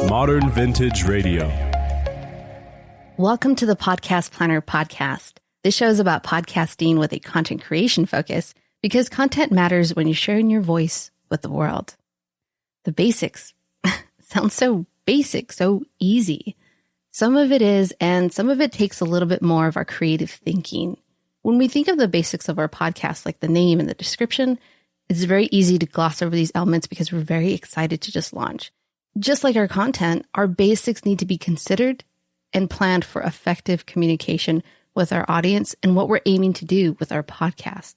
Modern Vintage Radio. Welcome to the Podcast Planner podcast. This show is about podcasting with a content creation focus because content matters when you're sharing your voice with the world. The basics. Sounds so basic, so easy. Some of it is, and some of it takes a little bit more of our creative thinking. When we think of the basics of our podcast, like the name and the description, it's very easy to gloss over these elements because we're very excited to just launch. Just like our content, our basics need to be considered and planned for effective communication with our audience and what we're aiming to do with our podcast.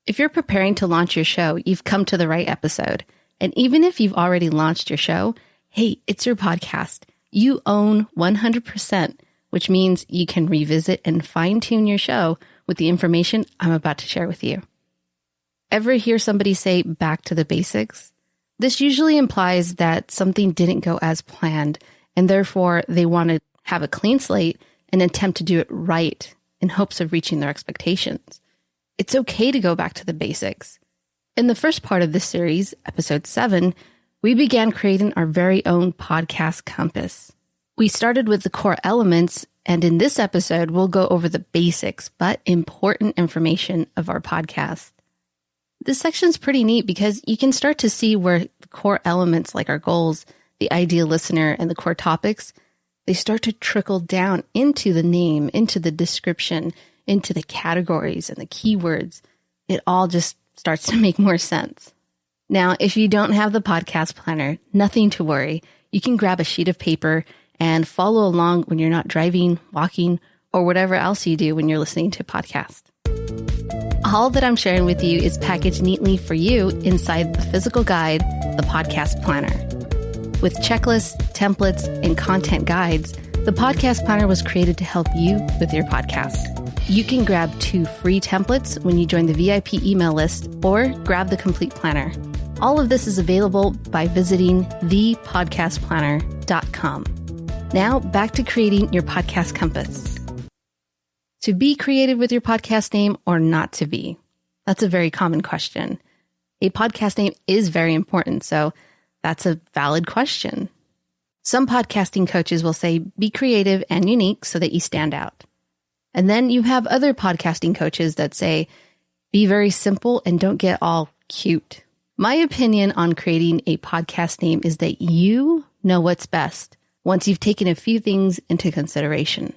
If you're preparing to launch your show, you've come to the right episode. And even if you've already launched your show, hey, it's your podcast. You own 100%, which means you can revisit and fine-tune your show with the information I'm about to share with you. Ever hear somebody say back to the basics? This usually implies that something didn't go as planned, and therefore they want to have a clean slate and attempt to do it right in hopes of reaching their expectations. It's okay to go back to the basics. In the first part of this series, episode 7, we began creating our very own podcast compass. We started with the core elements, and in this episode, we'll go over the basics but important information of our podcast. This section's pretty neat because you can start to see where the core elements like our goals, the ideal listener, and the core topics, they start to trickle down into the name, into the description, into the categories and the keywords. It all just starts to make more sense. Now, if you don't have the podcast planner, nothing to worry. You can grab a sheet of paper and follow along when you're not driving, walking, or whatever else you do when you're listening to a podcast. All that I'm sharing with you is packaged neatly for you inside the physical guide, the Podcast Planner. With checklists, templates, and content guides, the Podcast Planner was created to help you with your podcast. You can grab 2 free templates when you join the VIP email list or grab the complete planner. All of this is available by visiting thepodcastplanner.com. Now, back to creating your podcast compass. To be creative with your podcast name or not to be? That's a very common question. A podcast name is very important, so that's a valid question. Some podcasting coaches will say, be creative and unique so that you stand out. And then you have other podcasting coaches that say, be very simple and don't get all cute. My opinion on creating a podcast name is that you know what's best once you've taken a few things into consideration.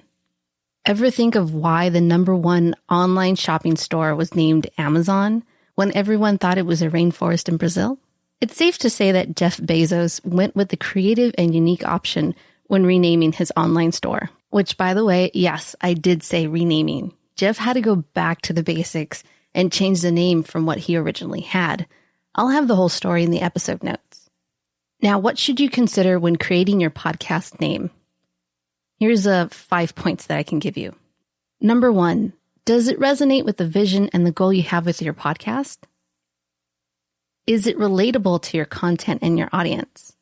Ever think of why the #1 online shopping store was named Amazon when everyone thought it was a rainforest in Brazil? It's safe to say that Jeff Bezos went with the creative and unique option when renaming his online store. Which, by the way, yes, I did say renaming. Jeff had to go back to the basics and change the name from what he originally had. I'll have the whole story in the episode notes. Now, what should you consider when creating your podcast name? Here's 5 points that I can give you. Number 1, does it resonate with the vision and the goal you have with your podcast? Is it relatable to your content and your audience?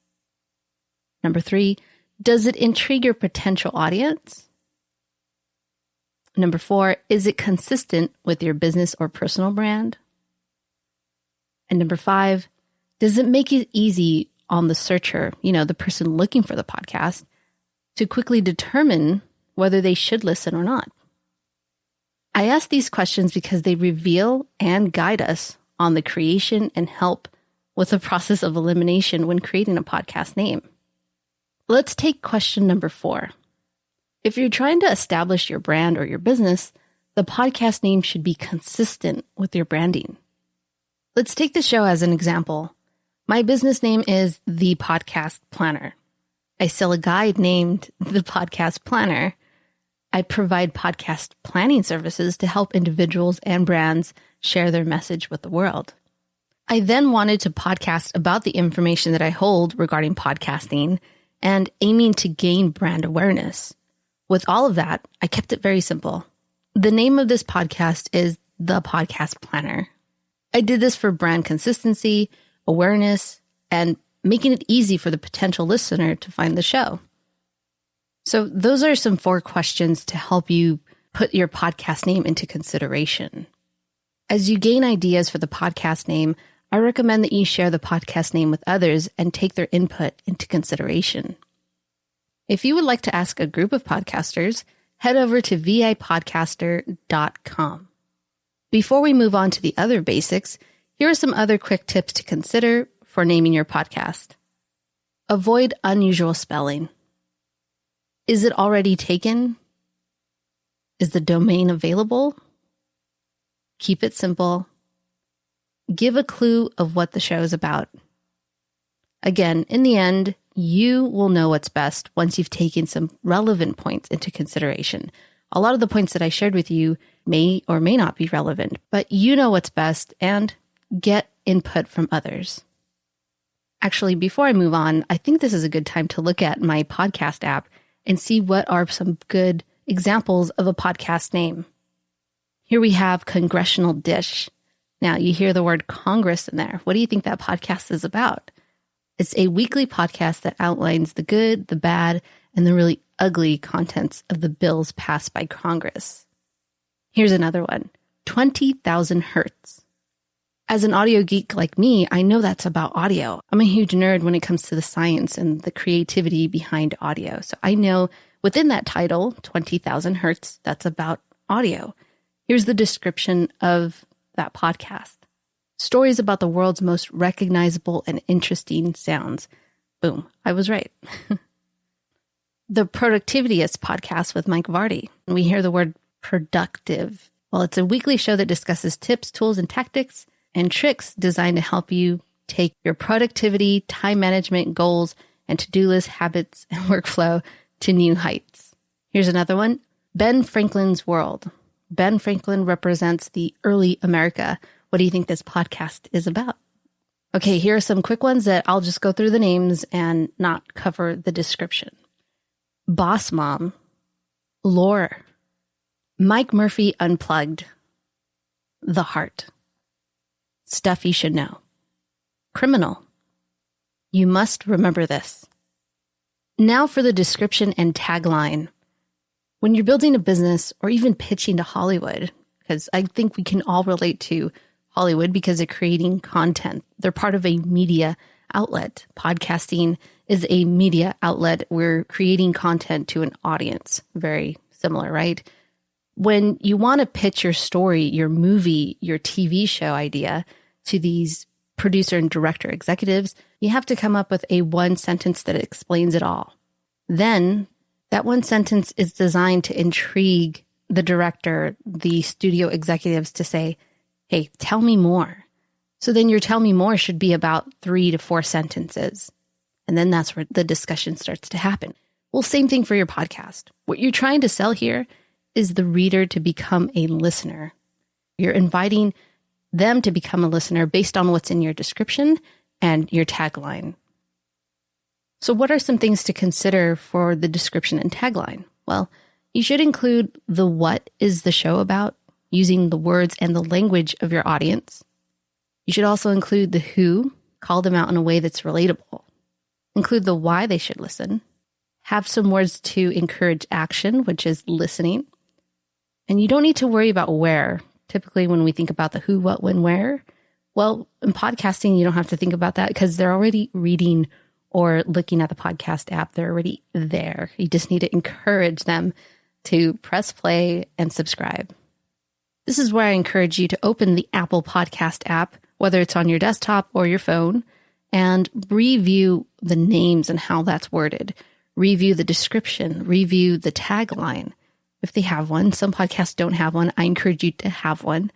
Number 3, does it intrigue your potential audience? Number 4, is it consistent with your business or personal brand? And number 5, does it make it easy on the searcher, the person looking for the podcast, to quickly determine whether they should listen or not? I ask these questions because they reveal and guide us on the creation and help with the process of elimination when creating a podcast name. Let's take question number 4. If you're trying to establish your brand or your business, the podcast name should be consistent with your branding. Let's take the show as an example. My business name is The Podcast Planner. I sell a guide named The Podcast Planner. I provide podcast planning services to help individuals and brands share their message with the world. I then wanted to podcast about the information that I hold regarding podcasting and aiming to gain brand awareness. With all of that, I kept it very simple. The name of this podcast is The Podcast Planner. I did this for brand consistency, awareness, and making it easy for the potential listener to find the show. So those are some 4 questions to help you put your podcast name into consideration. As you gain ideas for the podcast name, I recommend that you share the podcast name with others and take their input into consideration. If you would like to ask a group of podcasters, head over to vipodcaster.com. Before we move on to the other basics, here are some other quick tips to consider for naming your podcast. Avoid unusual spelling. Is it already taken? Is the domain available? Keep it simple. Give a clue of what the show is about. Again, in the end, you will know what's best once you've taken some relevant points into consideration. A lot of the points that I shared with you may or may not be relevant, but you know what's best and get input from others. Actually, before I move on, I think this is a good time to look at my podcast app and see what are some good examples of a podcast name. Here we have Congressional Dish. Now, you hear the word Congress in there. What do you think that podcast is about? It's a weekly podcast that outlines the good, the bad, and the really ugly contents of the bills passed by Congress. Here's another one, 20,000 Hertz. As an audio geek like me, I know that's about audio. I'm a huge nerd when it comes to the science and the creativity behind audio. So I know within that title, 20,000 Hertz, that's about audio. Here's the description of that podcast. Stories about the world's most recognizable and interesting sounds. Boom, I was right. The Productivityist podcast with Mike Vardy. We hear the word productive. Well, it's a weekly show that discusses tips, tools, and tactics and tricks designed to help you take your productivity, time management goals, and to-do list habits and workflow to new heights. Here's another one, Ben Franklin's World. Ben Franklin represents the early America. What do you think this podcast is about? Okay, here are some quick ones that I'll just go through the names and not cover the description. Boss Mom, Lore, Mike Murphy Unplugged, The Heart, Stuff You Should Know, Criminal, You Must Remember This. Now for the description and tagline. When you're building a business or even pitching to Hollywood, because I think we can all relate to Hollywood because they're creating content. They're part of a media outlet. Podcasting is a media outlet. We're creating content to an audience. Very similar, right? When you want to pitch your story, your movie, your TV show idea to these producer and director executives, you have to come up with a one sentence that explains it all. Then that one sentence is designed to intrigue the director, the studio executives to say, hey, tell me more. So then your tell me more should be about 3 to 4 sentences. And then that's where the discussion starts to happen. Well, same thing for your podcast. What you're trying to sell here is the reader to become a listener. You're inviting them to become a listener based on what's in your description and your tagline. So what are some things to consider for the description and tagline? Well, you should include the what is the show about, using the words and the language of your audience. You should also include the who, call them out in a way that's relatable. Include the why they should listen. Have some words to encourage action, which is listening. And you don't need to worry about where. Typically, when we think about the who, what, when, where, well, in podcasting, you don't have to think about that because they're already reading or looking at the podcast app. They're already there. You just need to encourage them to press play and subscribe. This is where I encourage you to open the Apple Podcast app, whether it's on your desktop or your phone, and review the names and how that's worded. Review the description, review the tagline. If they have one, some podcasts don't have one. I encourage you to have one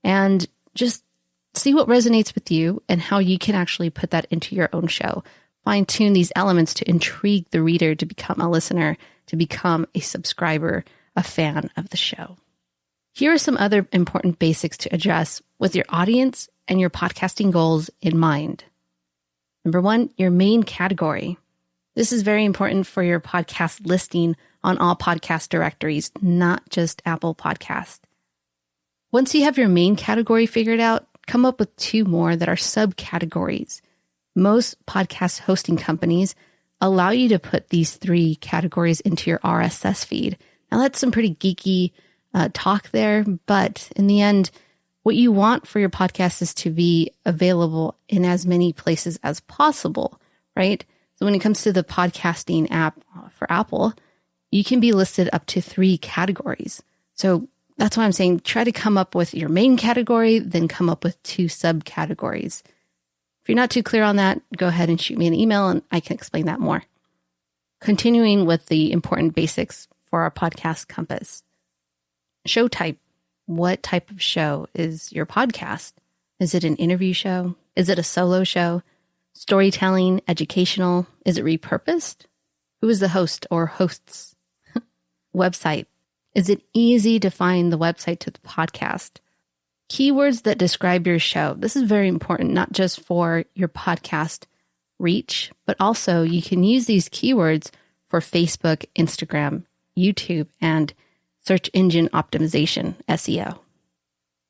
and just see what resonates with you and how you can actually put that into your own show. Fine-tune these elements to intrigue the reader to become a listener, to become a subscriber, a fan of the show. Here are some other important basics to address with your audience and your podcasting goals in mind. Number 1, your main category. This is very important for your podcast listing on all podcast directories, not just Apple Podcast. Once you have your main category figured out, come up with 2 more that are subcategories. Most podcast hosting companies allow you to put these 3 categories into your RSS feed. Now that's some pretty geeky talk there, but in the end, what you want for your podcast is to be available in as many places as possible, right? So when it comes to the podcasting app for Apple, you can be listed up to 3 categories. So that's why I'm saying try to come up with your main category, then come up with 2 subcategories. If you're not too clear on that, go ahead and shoot me an email and I can explain that more. Continuing with the important basics for our podcast compass. Show type. What type of show is your podcast? Is it an interview show? Is it a solo show? Storytelling, educational? Is it repurposed? Who is the host or hosts? Website. Is it easy to find the website to the podcast? Keywords that describe your show. This is very important, not just for your podcast reach, but also you can use these keywords for Facebook, Instagram, YouTube, and search engine optimization, SEO.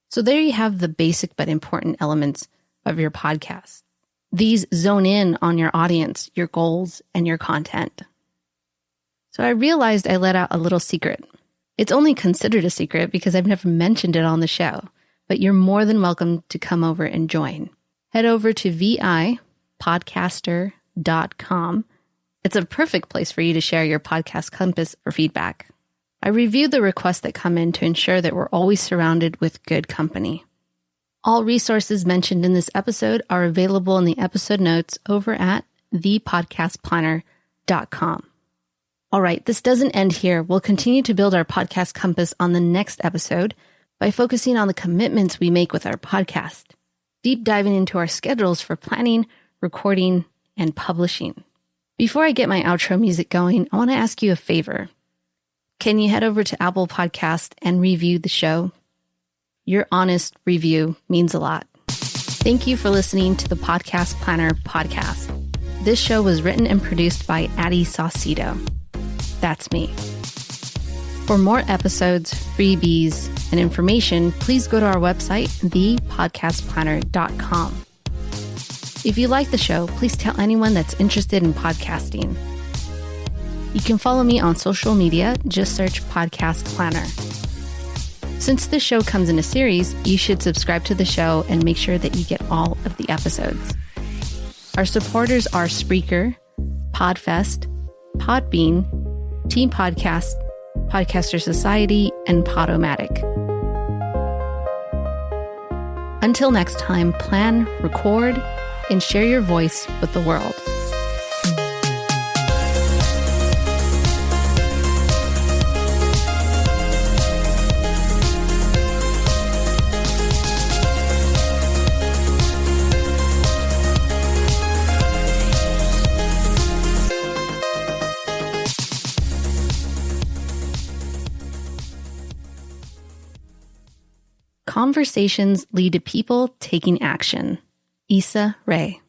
So there you have the basic but important elements of your podcast. These zone in on your audience, your goals, and your content. So I realized I let out a little secret. It's only considered a secret because I've never mentioned it on the show, but you're more than welcome to come over and join. Head over to vipodcaster.com. It's a perfect place for you to share your podcast compass or feedback. I review the requests that come in to ensure that we're always surrounded with good company. All resources mentioned in this episode are available in the episode notes over at thepodcastplanner.com. All right, this doesn't end here. We'll continue to build our podcast compass on the next episode by focusing on the commitments we make with our podcast, deep diving into our schedules for planning, recording, and publishing. Before I get my outro music going, I want to ask you a favor. Can you head over to Apple Podcast and review the show? Your honest review means a lot. Thank you for listening to the Podcast Planner podcast. This show was written and produced by Addie Saucedo. That's me. For more episodes, freebies, and information, please go to our website, thepodcastplanner.com. If you like the show, please tell anyone that's interested in podcasting. You can follow me on social media. Just search Podcast Planner. Since this show comes in a series, you should subscribe to the show and make sure that you get all of the episodes. Our supporters are Spreaker, Podfest, Podbean, Team Podcast, Podcaster Society, and Podomatic. Until next time, plan, record, and share your voice with the world. Conversations lead to people taking action. Issa Rae.